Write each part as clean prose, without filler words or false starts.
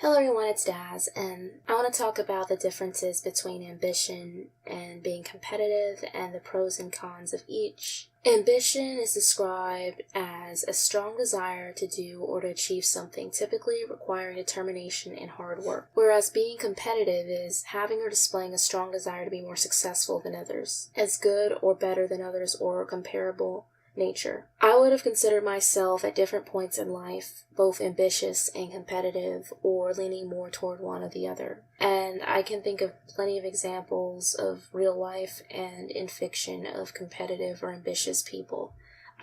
Hello everyone, it's Daz, and I want to talk about the differences between ambition and being competitive and the pros and cons of each. Ambition is described as a strong desire to do or to achieve something, typically requiring determination and hard work, whereas being competitive is having or displaying a strong desire to be more successful than others, as good or better than others or comparable nature. I would have considered myself at different points in life both ambitious and competitive, or leaning more toward one or the other. And I can think of plenty of examples of real life and in fiction of competitive or ambitious people.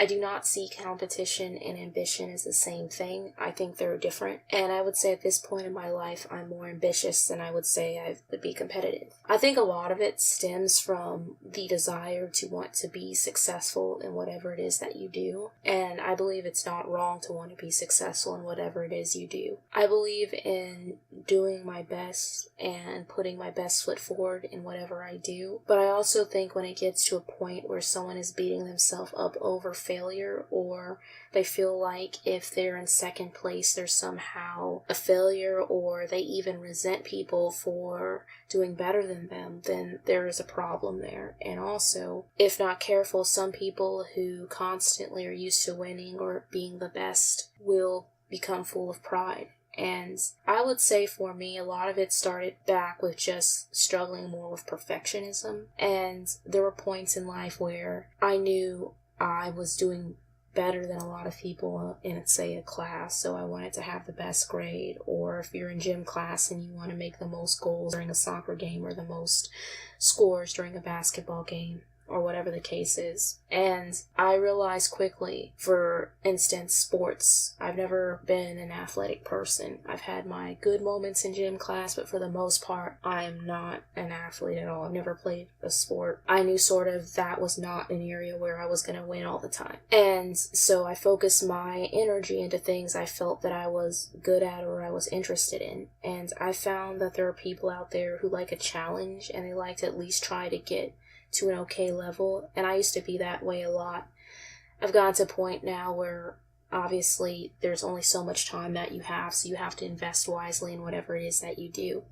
I do not see competition and ambition as the same thing. I think they're different. And I would say at this point in my life, I'm more ambitious than I would say I would be competitive. I think a lot of it stems from the desire to want to be successful in whatever it is that you do. And I believe it's not wrong to want to be successful in whatever it is you do. I believe in doing my best and putting my best foot forward in whatever I do. But I also think when it gets to a point where someone is beating themselves up over failure, or they feel like if they're in second place they're somehow a failure, or they even resent people for doing better than them, then there is a problem there. And also, if not careful, some people who constantly are used to winning or being the best will become full of pride. And I would say for me, a lot of it started back with just struggling more with perfectionism. And there were points in life where I knew I was doing better than a lot of people in, say, a class, so I wanted to have the best grade. Or if you're in gym class and you want to make the most goals during a soccer game, or the most scores during a basketball game, or whatever the case is. And I realized quickly, for instance, sports. I've never been an athletic person. I've had my good moments in gym class, but for the most part, I am not an athlete at all. I've never played a sport. I knew sort of that was not an area where I was going to win all the time. And so I focused my energy into things I felt that I was good at or I was interested in. And I found that there are people out there who like a challenge, and they like to at least try to get to an okay level, and I used to be that way a lot. I've gotten to a point now where obviously there's only so much time that you have, so you have to invest wisely in whatever it is that you do.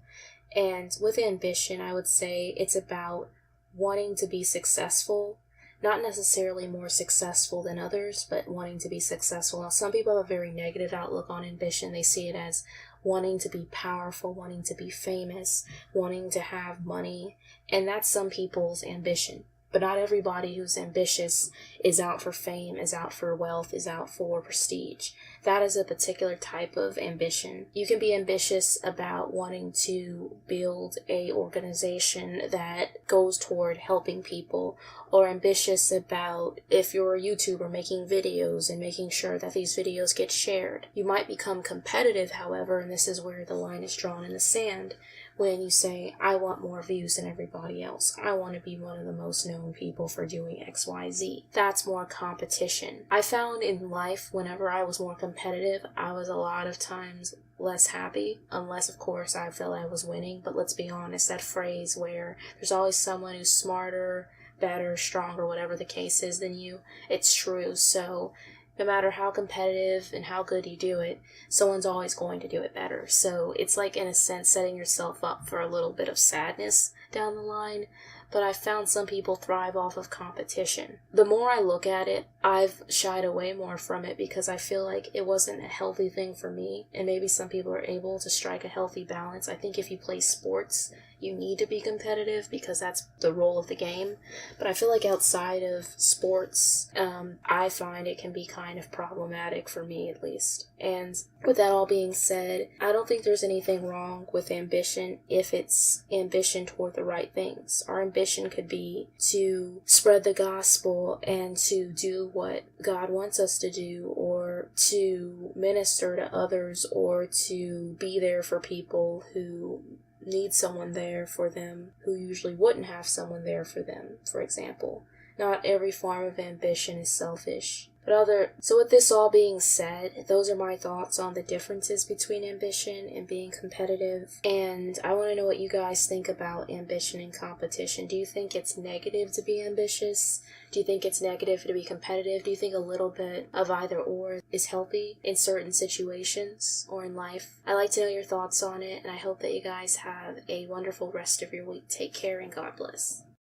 And with ambition, I would say it's about wanting to be successful, not necessarily more successful than others, but wanting to be successful. Now, some people have a very negative outlook on ambition. They see it as wanting to be powerful, wanting to be famous, wanting to have money, and that's some people's ambition. But not everybody who's ambitious is out for fame, is out for wealth, is out for prestige. That is a particular type of ambition. You can be ambitious about wanting to build a organization that goes toward helping people, or ambitious about, if you're a YouTuber, making videos and making sure that these videos get shared. You might become competitive, however, and this is where the line is drawn in the sand, when you say, I want more views than everybody else. I want to be one of the most known people for doing XYZ. That's more competition. I found in life, whenever I was more competitive, I was a lot of times less happy, unless of course I felt I was winning. But let's be honest, that phrase where there's always someone who's smarter, better, stronger, whatever the case is than you, it's true. So no matter how competitive and how good you do it, someone's always going to do it better. So it's like, in a sense, setting yourself up for a little bit of sadness down the line. But I found some people thrive off of competition. The more I look at it, I've shied away more from it because I feel like it wasn't a healthy thing for me. And maybe some people are able to strike a healthy balance. I think if you play sports, you need to be competitive because that's the role of the game. But I feel like outside of sports, I find it can be kind of problematic for me, at least. And with that all being said, I don't think there's anything wrong with ambition if it's ambition toward the right things. Our ambition could be to spread the gospel and to do what God wants us to do, or to minister to others, or to be there for people who need someone there for them who usually wouldn't have someone there for them, for example. Not every form of ambition is selfish. So with this all being said, those are my thoughts on the differences between ambition and being competitive. And I want to know what you guys think about ambition and competition. Do you think it's negative to be ambitious? Do you think it's negative to be competitive? Do you think a little bit of either or is healthy in certain situations or in life? I'd like to know your thoughts on it, and I hope that you guys have a wonderful rest of your week. Take care and God bless.